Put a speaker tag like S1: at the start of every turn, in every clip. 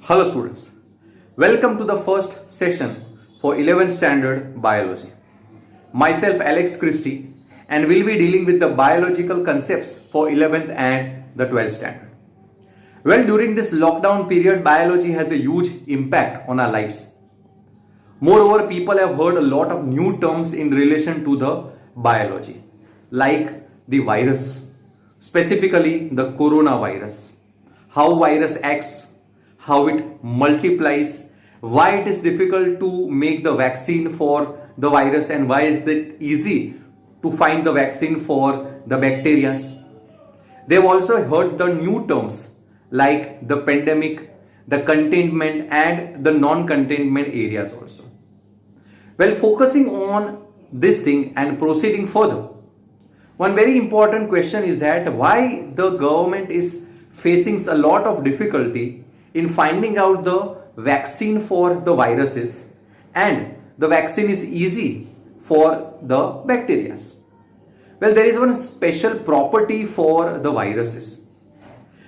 S1: Hello students, welcome to the first session for 11th standard biology. Myself Alex Christie and we'll be dealing with the biological concepts for 11th and the 12th standard. Well, during this lockdown period, biology has a huge impact on our lives. Moreover, people have heard a lot of new terms in relation to the biology, like the virus, specifically the coronavirus, how virus acts, how it multiplies, why it is difficult to make the vaccine for the virus and why is it easy to find the vaccine for the bacteria. They've also heard the new terms like the pandemic, the containment and the non-containment areas also. Well, focusing on this thing and proceeding further, one very important question is that why the government is facing a lot of difficulty in finding out the vaccine for the viruses and the vaccine is easy for the bacteria. Well, there is one special property for the viruses.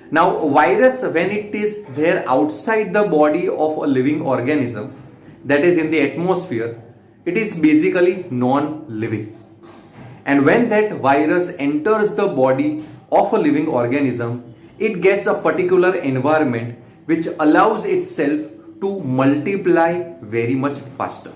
S1: Now, virus, when it is there outside the body of a living organism, that is in the atmosphere, it is basically non-living. And when that virus enters the body of a living organism, it gets a particular environment which allows itself to multiply very much faster.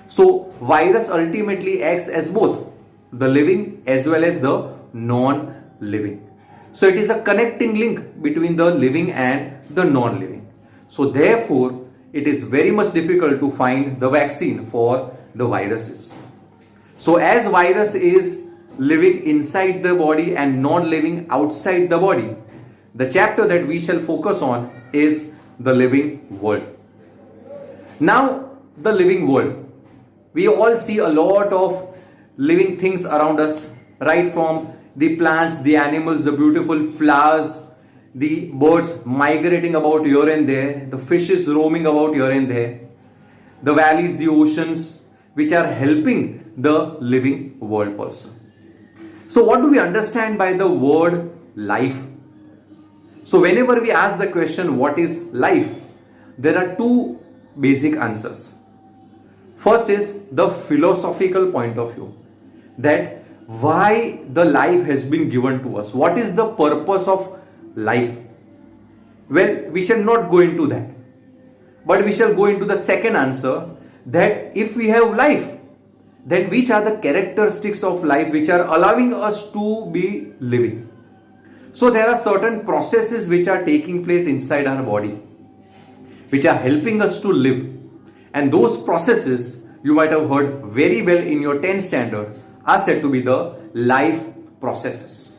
S1: So, virus ultimately acts as both the living as well as the non-living. So, it is a connecting link between the living and the non-living. So, therefore, it is very much difficult to find the vaccine for the viruses. So, as virus is living inside the body and non-living outside the body, the chapter that we shall focus on is the living world. Now, the living world. We all see a lot of living things around us, right from the plants, the animals, the beautiful flowers, the birds migrating about here and there, the fishes roaming about here and there, the valleys, the oceans, which are helping the living world also. So, what do we understand by the word life? So, whenever we ask the question, what is life? There are two basic answers. First is the philosophical point of view, that why the life has been given to us. What is the purpose of life? Well, we shall not go into that. But we shall go into the second answer, that if we have life, then which are the characteristics of life which are allowing us to be living. So there are certain processes which are taking place inside our body, which are helping us to live. And those processes, you might have heard very well in your 10th standard, are said to be the life processes.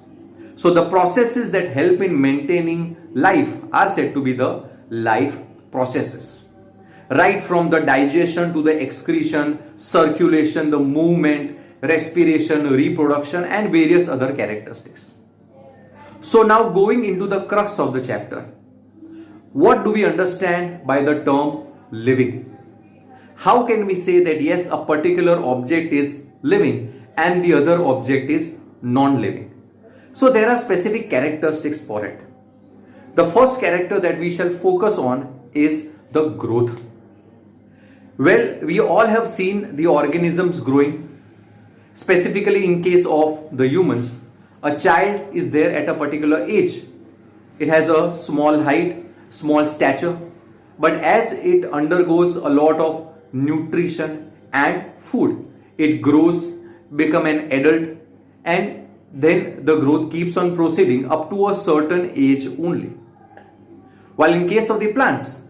S1: So the processes that help in maintaining life are said to be the life processes. Right from the digestion to the excretion, circulation, the movement, respiration, reproduction and various other characteristics. So now going into the crux of the chapter, what do we understand by the term living? How can we say that yes, a particular object is living and the other object is non-living? So there are specific characteristics for it. The first character that we shall focus on is the growth. Well, we all have seen the organisms growing. Specifically in case of the humans, a child is there at a particular age. It has a small height, small stature, but as it undergoes a lot of nutrition and food, it grows, become an adult, and then the growth keeps on proceeding up to a certain age only. While in case of the plants,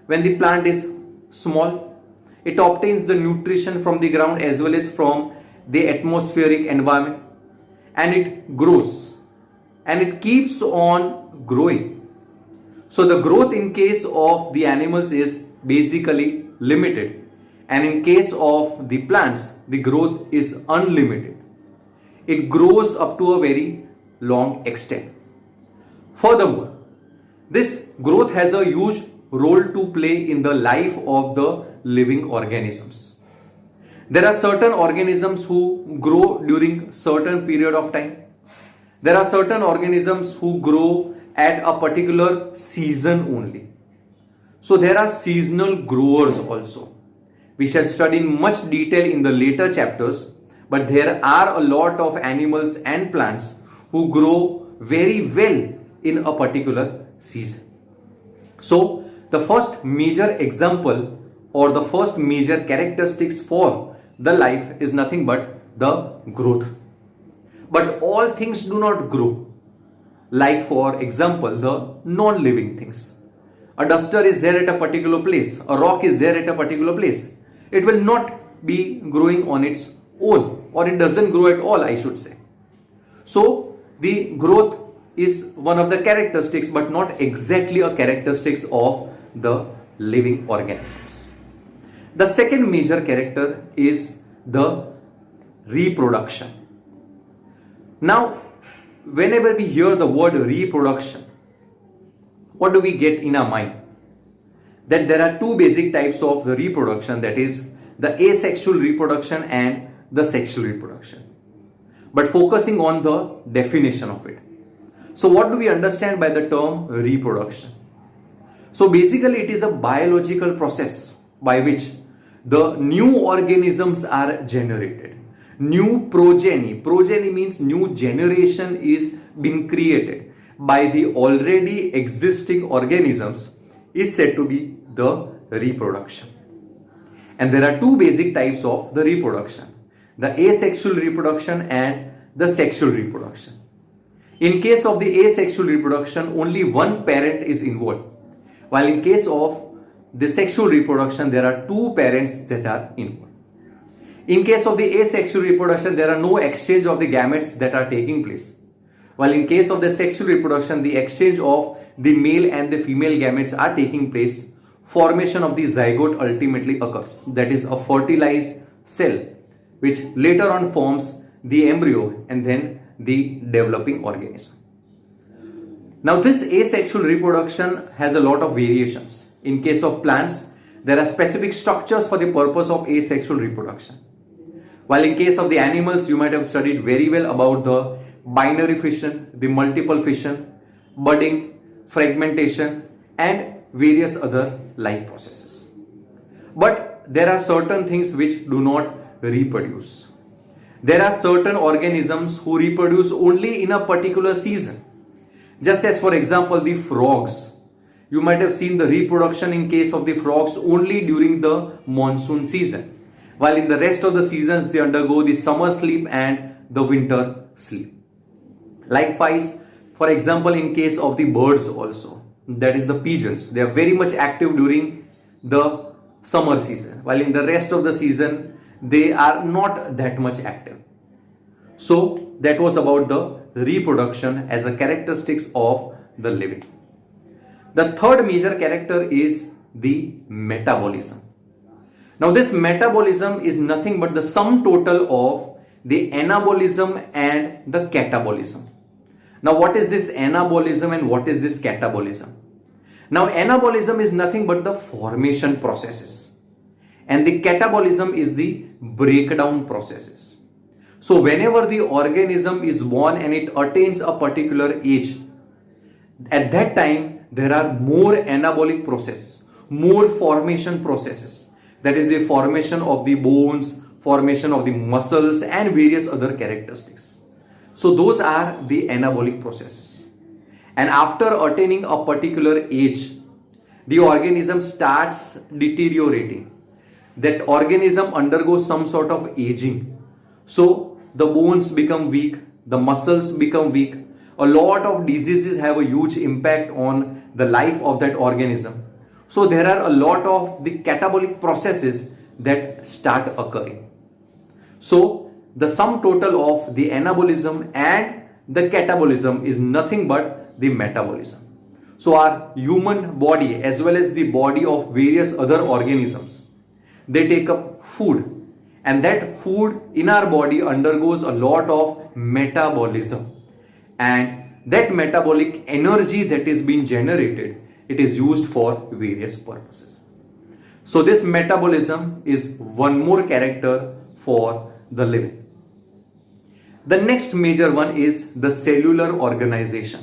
S1: when the plant is small, it obtains the nutrition from the ground as well as from the atmospheric environment, and it grows and it keeps on growing. So the growth in case of the animals is basically limited, and in case of the plants, the growth is unlimited. It grows up to a very long extent. Furthermore, this growth has a huge role to play in the life of the living organisms. There are certain organisms who grow during certain period of time. There are certain organisms who grow at a particular season only. So there are seasonal growers also. We shall study in much detail in the later chapters, but there are a lot of animals and plants who grow very well in a particular season. So the first major example or the first major characteristics for the life is nothing but the growth. But all things do not grow. Like for example, the non-living things. A duster is there at a particular place. A rock is there at a particular place. It will not be growing on its own, or it doesn't grow at all, I should say. So the growth is one of the characteristics, but not exactly a characteristics of the living organisms. The second major character is the reproduction. Now, whenever we hear the word reproduction, what do we get in our mind? That there are two basic types of the reproduction, that is the asexual reproduction and the sexual reproduction. But focusing on the definition of it. So what do we understand by the term reproduction? So basically it is a biological process by which the new organisms are generated. New progeny means new generation is being created by the already existing organisms is said to be the reproduction. And there are two basic types of the reproduction: the asexual reproduction and the sexual reproduction. In case of the asexual reproduction, only one parent is involved, while in case of the sexual reproduction, there are two parents that are involved. In case of the asexual reproduction, there are no exchange of the gametes that are taking place, while in case of the sexual reproduction, the exchange of the male and the female gametes are taking place. Formation of the zygote ultimately occurs, that is a fertilized cell which later on forms the embryo and then the developing organism. Now this asexual reproduction has a lot of variations. In case of plants, there are specific structures for the purpose of asexual reproduction. While in case of the animals, you might have studied very well about the binary fission, the multiple fission, budding, fragmentation and various other life processes. But there are certain things which do not reproduce. There are certain organisms who reproduce only in a particular season. Just as for example the frogs. You might have seen the reproduction in case of the frogs only during the monsoon season, while in the rest of the seasons they undergo the summer sleep and the winter sleep. Likewise, for example, in case of the birds also, that is the pigeons, they are very much active during the summer season, while in the rest of the season they are not that much active. So that was about the reproduction as a characteristics of the living. The third major character is the metabolism. Now this metabolism is nothing but the sum total of the anabolism and the catabolism. Now what is this anabolism and what is this catabolism? Now anabolism is nothing but the formation processes and the catabolism is the breakdown processes. So whenever the organism is born and it attains a particular age, at that time there are more anabolic processes, more formation processes. That is the formation of the bones, formation of the muscles and various other characteristics. So those are the anabolic processes. And after attaining a particular age, the organism starts deteriorating. That organism undergoes some sort of aging. So the bones become weak, the muscles become weak. A lot of diseases have a huge impact on the life of that organism. So there are a lot of the catabolic processes that start occurring. So the sum total of the anabolism and the catabolism is nothing but the metabolism. So our human body as well as the body of various other organisms, they take up food, and that food in our body undergoes a lot of metabolism, and that metabolic energy that is being generated, it is used for various purposes. So this metabolism is one more character for the living. The next major one is the cellular organization.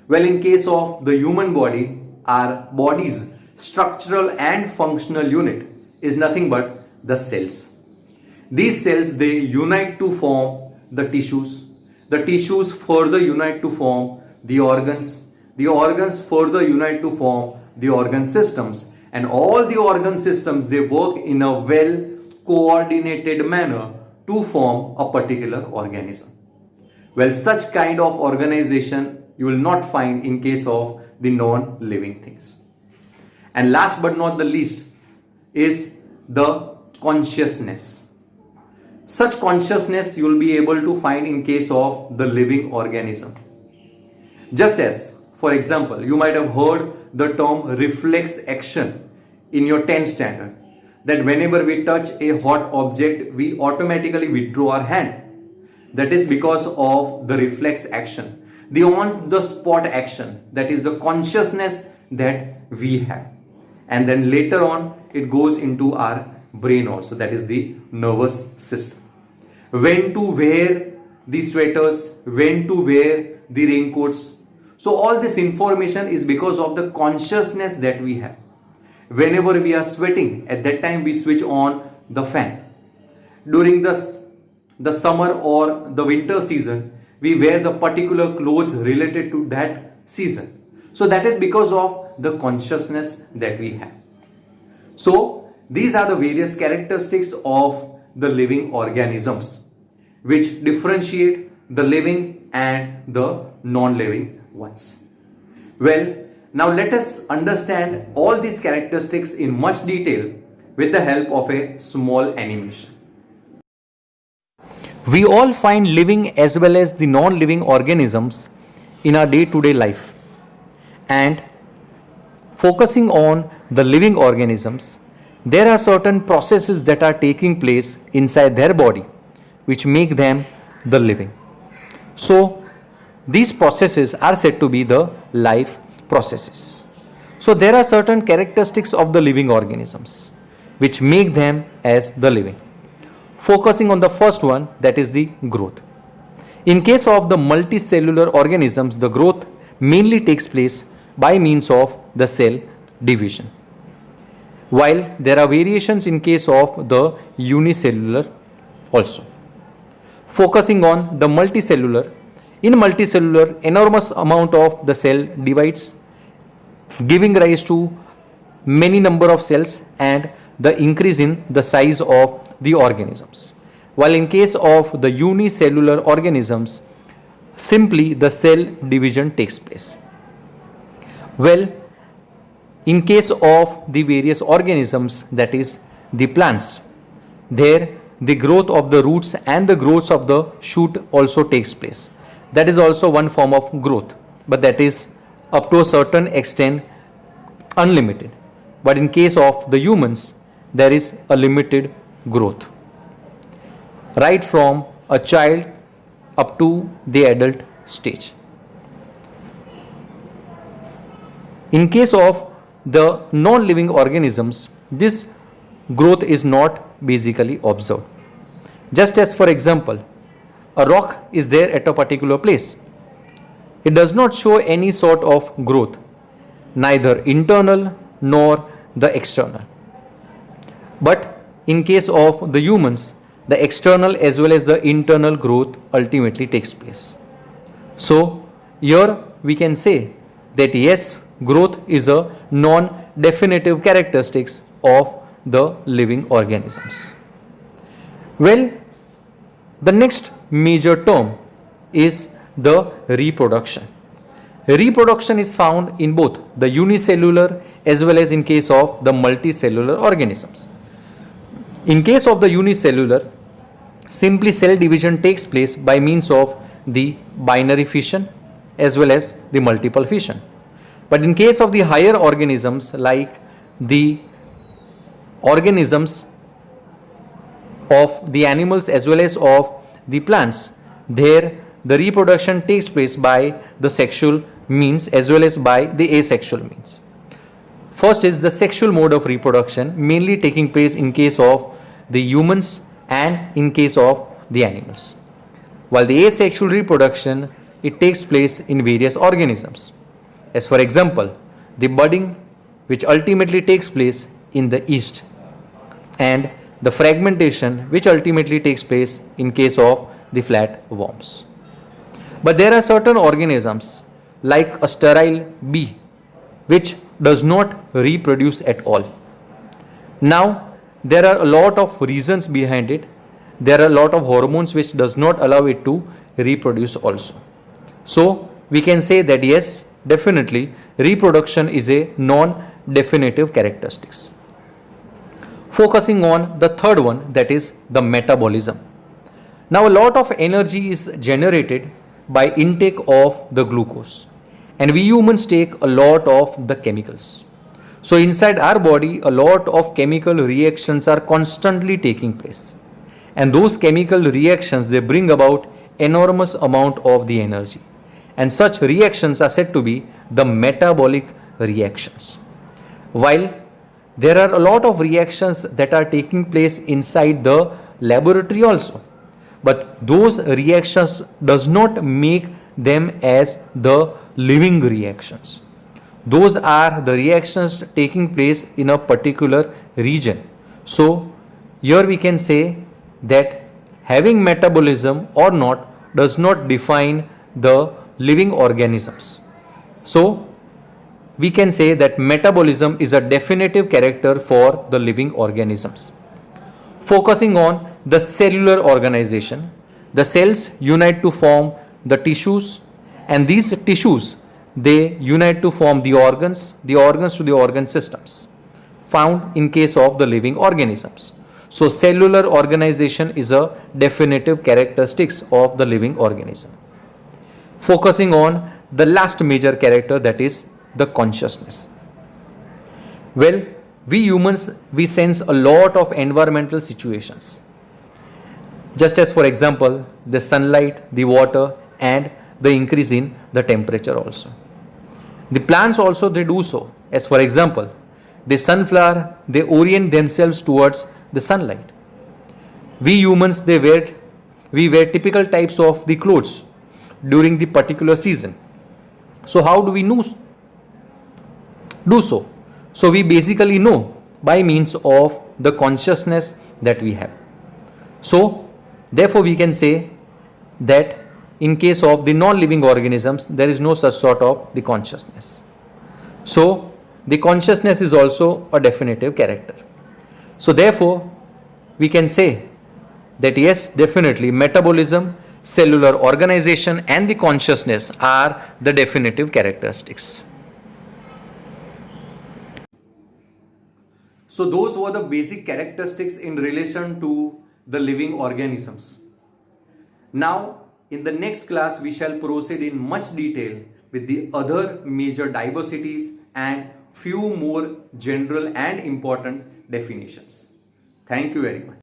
S1: Well, in case of the human body, our bodies structural and functional unit is nothing but the cells. These cells, they unite to form the tissues. The tissues further unite to form the organs. The organs further unite to form the organ systems. And all the organ systems, they work in a well coordinated manner to form a particular organism. Well, such kind of organization you will not find in case of the non-living things. And last but not the least is the consciousness. Such consciousness you will be able to find in case of the living organism. Just as, for example, you might have heard the term reflex action in your 10th standard, that whenever we touch a hot object, we automatically withdraw our hand. That is because of the reflex action, the on-the-spot action, that is the consciousness that we have. And then later on, it goes into our brain also, that is the nervous system. When to wear the sweaters, when to wear the raincoats. So all this information is because of the consciousness that we have. Whenever we are sweating, at that time we switch on the fan. During the summer or the winter season, we wear the particular clothes related to that season. So that is because of the consciousness that we have. So these are the various characteristics of the living organisms which differentiate the living and the non-living ones. Well, now let us understand all these characteristics in much detail with the help of a small animation. We all find living as well as the non-living organisms in our day-to-day life. And focusing on the living organisms, there are certain processes that are taking place inside their body which make them the living. So these processes are said to be the life processes. So there are certain characteristics of the living organisms which make them as the living. Focusing on the first one, that is the growth. In case of the multicellular organisms, the growth mainly takes place by means of the cell division, while there are variations in case of the unicellular also. Focusing on the multicellular, in multicellular, enormous amount of the cell divides, giving rise to many number of cells and the increase in the size of the organisms. While in case of the unicellular organisms, simply the cell division takes place. Well, in case of the various organisms, that is the plants, there the growth of the roots and the growth of the shoot also takes place. That is also one form of growth, but that is up to a certain extent unlimited. But in case of the humans, there is a limited growth, right from a child up to the adult stage. In case of the non-living organisms, this growth is not basically observed. Just as, for example, a rock is there at a particular place. It does not show any sort of growth, neither internal nor the external. But in case of the humans, the external as well as the internal growth ultimately takes place. So here we can say that yes, growth is a non-definitive characteristics of the living organisms. Well, the next major term is the reproduction. Reproduction is found in both the unicellular as well as in case of the multicellular organisms. In case of the unicellular, simply cell division takes place by means of the binary fission as well as the multiple fission. But in case of the higher organisms like the organisms of the animals as well as of the plants, there the reproduction takes place by the sexual means as well as by the asexual means. First is the sexual mode of reproduction, mainly taking place in case of the humans and in case of the animals. While the asexual reproduction, it takes place in various organisms. As for example, the budding which ultimately takes place in the yeast, and the fragmentation which ultimately takes place in case of the flatworms. But there are certain organisms like a sterile bee which does not reproduce at all. Now there are a lot of reasons behind it. There are a lot of hormones which does not allow it to reproduce also. So we can say that yes, definitely reproduction is a non-definitive characteristics. Focusing on the third one, that is the metabolism. Now a lot of energy is generated by intake of the glucose, and we humans take a lot of the chemicals. So inside our body a lot of chemical reactions are constantly taking place, and those chemical reactions, they bring about enormous amount of the energy, and such reactions are said to be the metabolic reactions. While there are a lot of reactions that are taking place inside the laboratory also, but those reactions does not make them as the living reactions. Those are the reactions taking place in a particular region. So here we can say that having metabolism or not does not define the living organisms. So we can say that metabolism is a definitive character for the living organisms. Focusing on the cellular organization, the cells unite to form the tissues, and these tissues, they unite to form the organs to the organ systems found in case of the living organisms. So cellular organization is a definitive characteristics of the living organism. Focusing on the last major character, that is the consciousness. Well, we humans, we sense a lot of environmental situations, just as for example the sunlight, the water, and the increase in the temperature also. The plants also, they do so, as for example the sunflower, they orient themselves towards the sunlight. We humans, we wear typical types of the clothes during the particular season. So how do we do so? So we basically know by means of the consciousness that we have. So therefore we can say that in case of the non-living organisms, there is no such sort of the consciousness. So the consciousness is also a definitive character. So therefore we can say that yes, definitely metabolism, cellular organization, and the consciousness are the definitive characteristics. So those were the basic characteristics in relation to the living organisms. Now in the next class we shall proceed in much detail with the other major diversities and few more general and important definitions. Thank you very much.